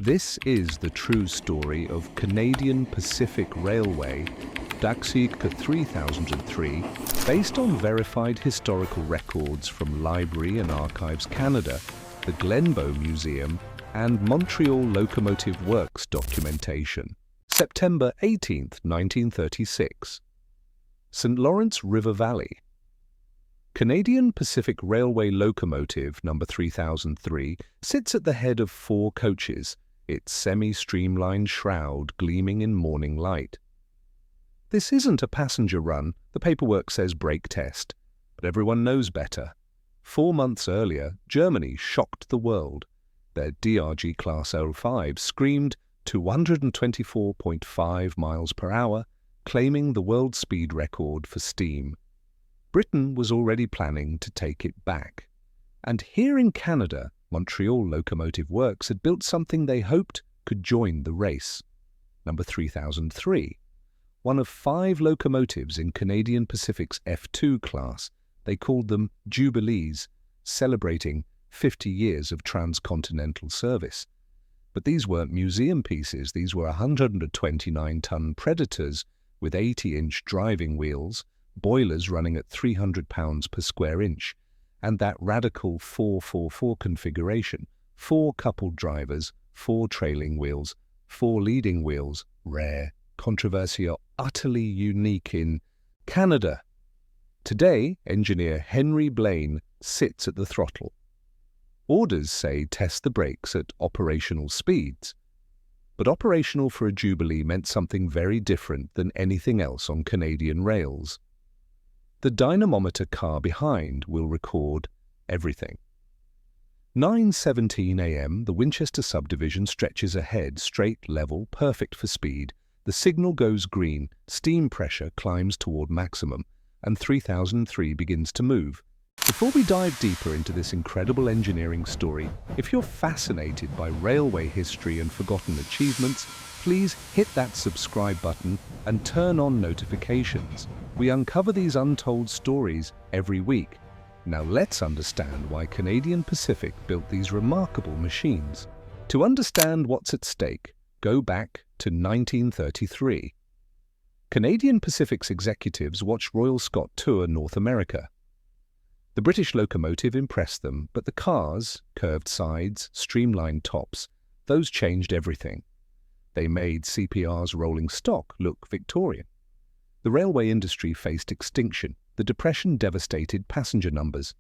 This is the true story of Canadian Pacific Railway, Daxik 3003, based on verified historical records from Library and Archives Canada, the Glenbow Museum, and Montreal Locomotive Works documentation. September 18, 1936. St. Lawrence River Valley. Canadian Pacific Railway Locomotive No. 3003 sits at the head of 4 coaches, its semi-streamlined shroud gleaming in morning light. This isn't a passenger run, the paperwork says brake test, but everyone knows better. 4 months earlier, Germany shocked the world. Their DRG Class 05 screamed 224.5 miles per hour, claiming the world speed record for steam. Britain was already planning to take it back. And here in Canada, Montreal Locomotive Works had built something they hoped could join the race. No. 3003. One of 5 locomotives in Canadian Pacific's F2 class. They called them Jubilees, celebrating 50 years of transcontinental service. But these weren't museum pieces, these were 129-ton Predators with 80-inch driving wheels, boilers running at 300 pounds per square inch, and that radical 4-4-4 configuration, 4 coupled drivers, 4 trailing wheels, 4 leading wheels, rare, controversial, utterly unique in Canada. Today, engineer Henry Blaine sits at the throttle. Orders say test the brakes at operational speeds. But operational for a Jubilee meant something very different than anything else on Canadian rails. The dynamometer car behind will record everything. 9:17 a.m., the Winchester subdivision stretches ahead, straight, level, perfect for speed. The signal goes green, steam pressure climbs toward maximum, and 3003 begins to move. Before we dive deeper into this incredible engineering story, if you're fascinated by railway history and forgotten achievements, please hit that subscribe button and turn on notifications. We uncover these untold stories every week. Now let's understand why Canadian Pacific built these remarkable machines. To understand what's at stake, go back to 1933. Canadian Pacific's executives watched Royal Scot tour North America. The British locomotive impressed them, but the cars, curved sides, streamlined tops, those changed everything. They made CPR's rolling stock look Victorian. The railway industry faced extinction. The Depression devastated passenger numbers.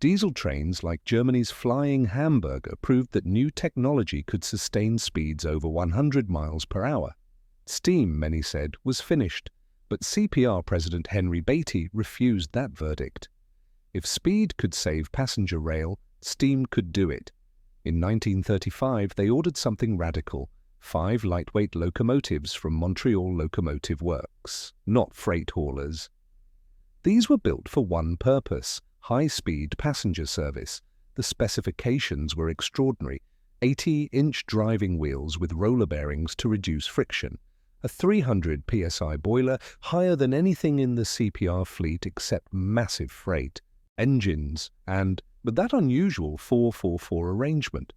Diesel trains like Germany's Flying Hamburger proved that new technology could sustain speeds over 100 miles per hour. Steam, many said, was finished, but CPR President Henry Beatty refused that verdict. If speed could save passenger rail, steam could do it. In 1935, they ordered something radical. 5 lightweight locomotives from Montreal Locomotive Works, not freight haulers. These were built for one purpose, high-speed passenger service. The specifications were extraordinary. 80-inch driving wheels with roller bearings to reduce friction. A 300 psi boiler, higher than anything in the CPR fleet except massive freight. Engines, but that unusual 4-4-4 arrangement,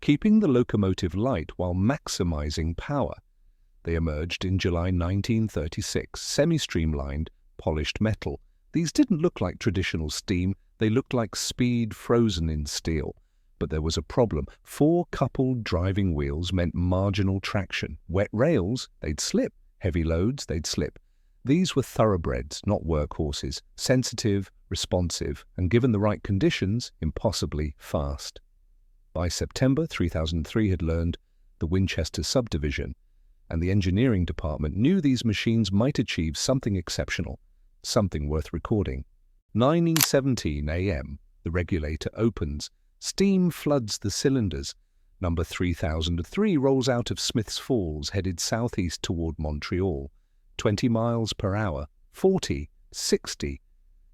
keeping the locomotive light while maximizing power. They emerged in July 1936, semi-streamlined, polished metal. These didn't look like traditional steam, they looked like speed frozen in steel. But there was a problem. 4 coupled driving wheels meant marginal traction. Wet rails, they'd slip. Heavy loads, they'd slip. These were thoroughbreds, not workhorses, sensitive, responsive, and given the right conditions, impossibly fast. By September, 3003 had learned the Winchester subdivision, and the engineering department knew these machines might achieve something exceptional, something worth recording. 9:17 a.m., the regulator opens. Steam floods the cylinders. No. 3003 rolls out of Smiths Falls, headed southeast toward Montreal. 20 miles per hour, 40, 60.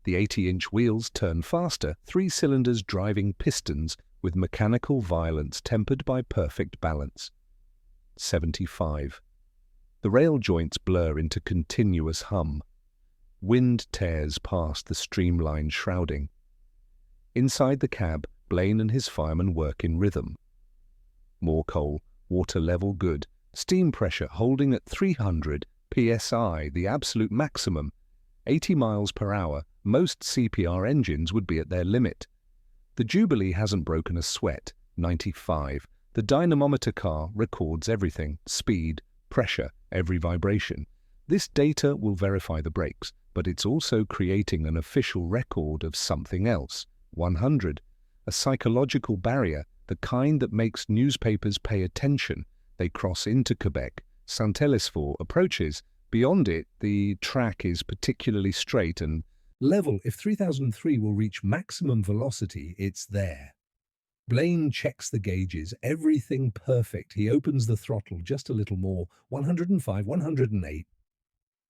The 80-inch wheels turn faster, 3 cylinders driving pistons with mechanical violence tempered by perfect balance. 75. The rail joints blur into continuous hum. Wind tears past the streamlined shrouding. Inside the cab, Blaine and his firemen work in rhythm. More coal, water level good, steam pressure holding at 300 psi, the absolute maximum. 80 miles per hour, most CPR engines would be at their limit. The Jubilee hasn't broken a sweat, 95. The dynamometer car records everything, speed, pressure, every vibration. This data will verify the brakes, but it's also creating an official record of something else, 100. A psychological barrier, the kind that makes newspapers pay attention. They cross into Quebec. St-Télésphore approaches. Beyond it, the track is particularly straight and level. If 3003 will reach maximum velocity, it's there. Blaine checks the gauges, everything perfect. He opens the throttle just a little more, 105, 108.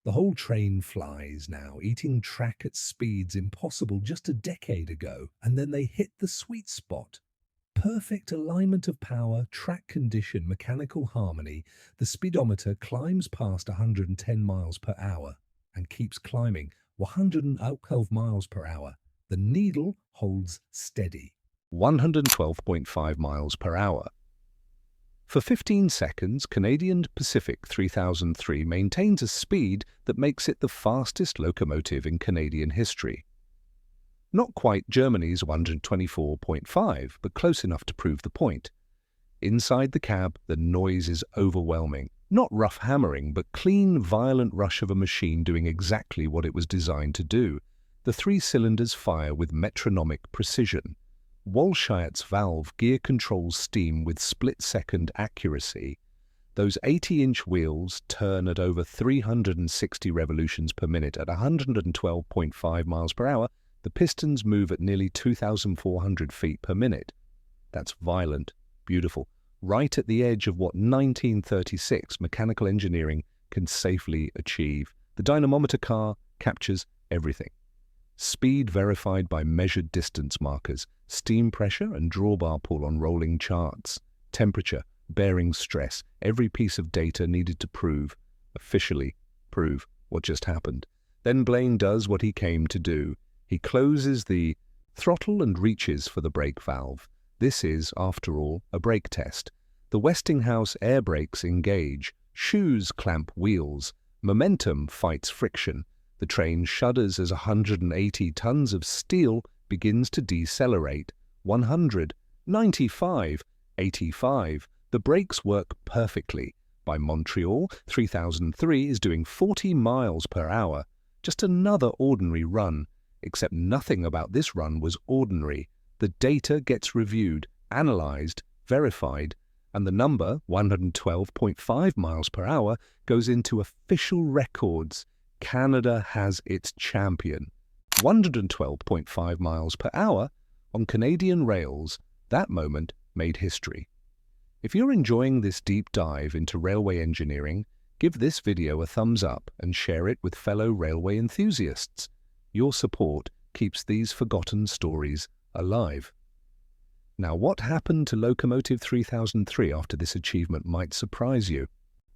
The whole train flies now, eating track at speeds impossible just a decade ago, and then they hit the sweet spot. Perfect alignment of power, track condition, mechanical harmony. The speedometer climbs past 110 miles per hour and keeps climbing, 112 miles per hour. The needle holds steady, 112.5 miles per hour. For 15 seconds, Canadian Pacific 3003 maintains a speed that makes it the fastest locomotive in Canadian history. Not quite Germany's 124.5, but close enough to prove the point. Inside the cab, the noise is overwhelming. Not rough hammering, but clean, violent rush of a machine doing exactly what it was designed to do. The 3 cylinders fire with metronomic precision. Walschaert's valve gear controls steam with split-second accuracy. Those 80-inch wheels turn at over 360 revolutions per minute at 112.5 miles per hour. The pistons move at nearly 2,400 feet per minute. That's violent, beautiful, right at the edge of what 1936 mechanical engineering can safely achieve. The dynamometer car captures everything. Speed verified by measured distance markers, steam pressure and drawbar pull on rolling charts, temperature, bearing stress, every piece of data needed to officially prove what just happened. Then Blaine does what he came to do. He closes the throttle and reaches for the brake valve. This is, after all, a brake test. The Westinghouse air brakes engage, shoes clamp wheels, momentum fights friction. The train shudders as 180 tons of steel begins to decelerate. 100, 95, 85. The brakes work perfectly. By Montreal, 3003 is doing 40 miles per hour. Just another ordinary run. Except nothing about this run was ordinary. The data gets reviewed, analyzed, verified, and the number, 112.5 miles per hour, goes into official records. Canada has its champion. 112.5 miles per hour on Canadian rails. That moment made history. If you're enjoying this deep dive into railway engineering, give this video a thumbs up and share it with fellow railway enthusiasts. Your support keeps these forgotten stories alive. Now, what happened to Locomotive 3003 after this achievement might surprise you.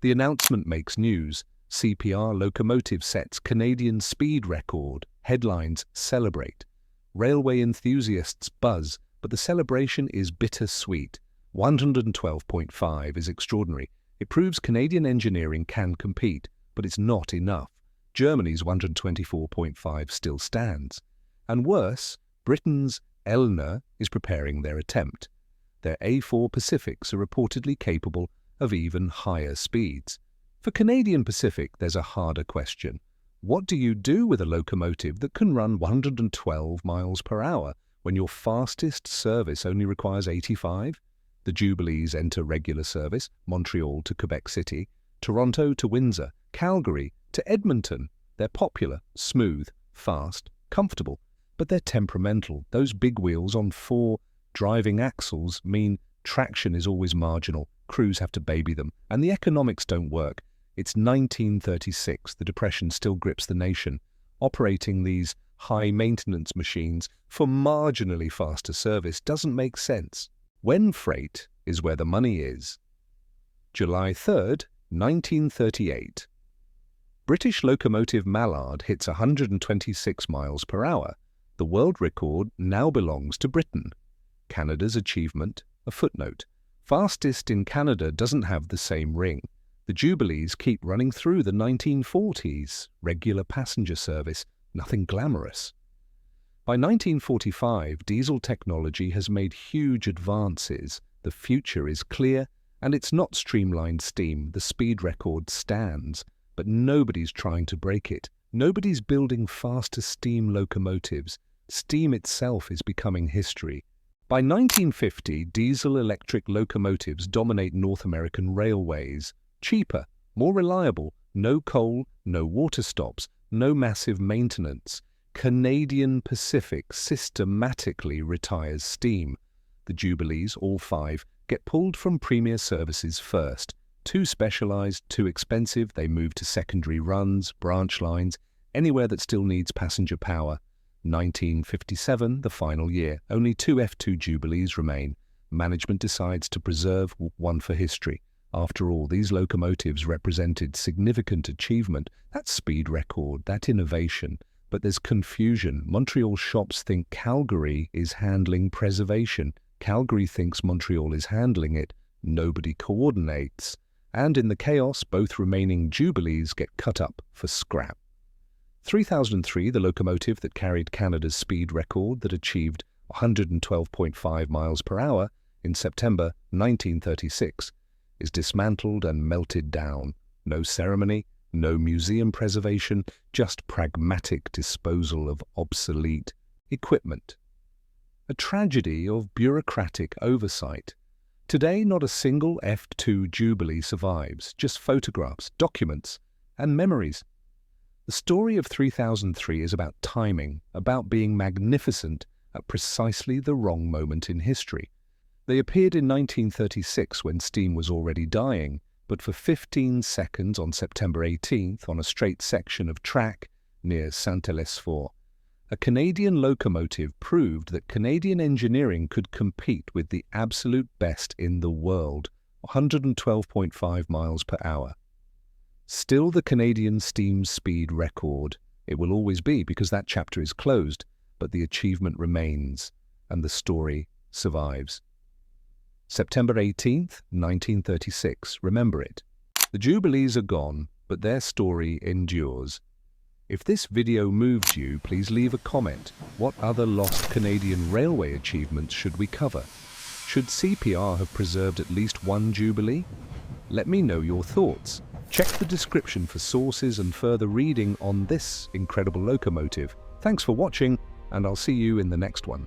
The announcement makes news. CPR Locomotive sets Canadian speed record. Headlines celebrate. Railway enthusiasts buzz, but the celebration is bittersweet. 112.5 is extraordinary. It proves Canadian engineering can compete, but it's not enough. Germany's 124.5 still stands. And worse, Britain's Elner is preparing their attempt. Their A4 Pacifics are reportedly capable of even higher speeds. For Canadian Pacific, there's a harder question. What do you do with a locomotive that can run 112 miles per hour when your fastest service only requires 85? The Jubilees enter regular service, Montreal to Quebec City, Toronto to Windsor, Calgary to Edmonton. They're popular, smooth, fast, comfortable, but they're temperamental. Those big wheels on 4 driving axles mean traction is always marginal. Crews have to baby them, and the economics don't work. It's 1936. The Depression still grips the nation. Operating these high-maintenance machines for marginally faster service doesn't make sense. When freight is where the money is. July 3rd, 1938. British locomotive Mallard hits 126 miles per hour. The world record now belongs to Britain. Canada's achievement, a footnote. Fastest in Canada doesn't have the same ring. The Jubilees keep running through the 1940s, regular passenger service, nothing glamorous. By 1945, diesel technology has made huge advances. The future is clear, and it's not streamlined steam. The speed record stands, but nobody's trying to break it. Nobody's building faster steam locomotives. Steam itself is becoming history. By 1950, diesel-electric locomotives dominate North American railways. Cheaper, more reliable, no coal, no water stops, no massive maintenance. Canadian Pacific systematically retires steam. The Jubilees, all 5, get pulled from premier services first. Too specialized, too expensive, they move to secondary runs, branch lines, anywhere that still needs passenger power. 1957, the final year. Only 2 F2 Jubilees remain. Management decides to preserve one for history. After all, these locomotives represented significant achievement, that speed record, that innovation. But there's confusion. Montreal shops think Calgary is handling preservation. Calgary thinks Montreal is handling it. Nobody coordinates. And in the chaos, both remaining Jubilees get cut up for scrap. 3003, the locomotive that carried Canada's speed record that achieved 112.5 miles per hour in September 1936, is dismantled and melted down. No ceremony, no museum preservation, just pragmatic disposal of obsolete equipment. A tragedy of bureaucratic oversight. Today, not a single F2 Jubilee survives, just photographs, documents, and memories. The story of 3003 is about timing, about being magnificent at precisely the wrong moment in history. They appeared in 1936 when steam was already dying, but for 15 seconds on September 18th on a straight section of track near St-Télésphore, a Canadian locomotive proved that Canadian engineering could compete with the absolute best in the world, 112.5 miles per hour. Still the Canadian steam speed record. It will always be because that chapter is closed, but the achievement remains, and the story survives. September 18th, 1936. Remember it. The Jubilees are gone, but their story endures. If this video moved you, please leave a comment. What other lost Canadian railway achievements should we cover? Should CPR have preserved at least one Jubilee? Let me know your thoughts. Check the description for sources and further reading on this incredible locomotive. Thanks for watching, and I'll see you in the next one.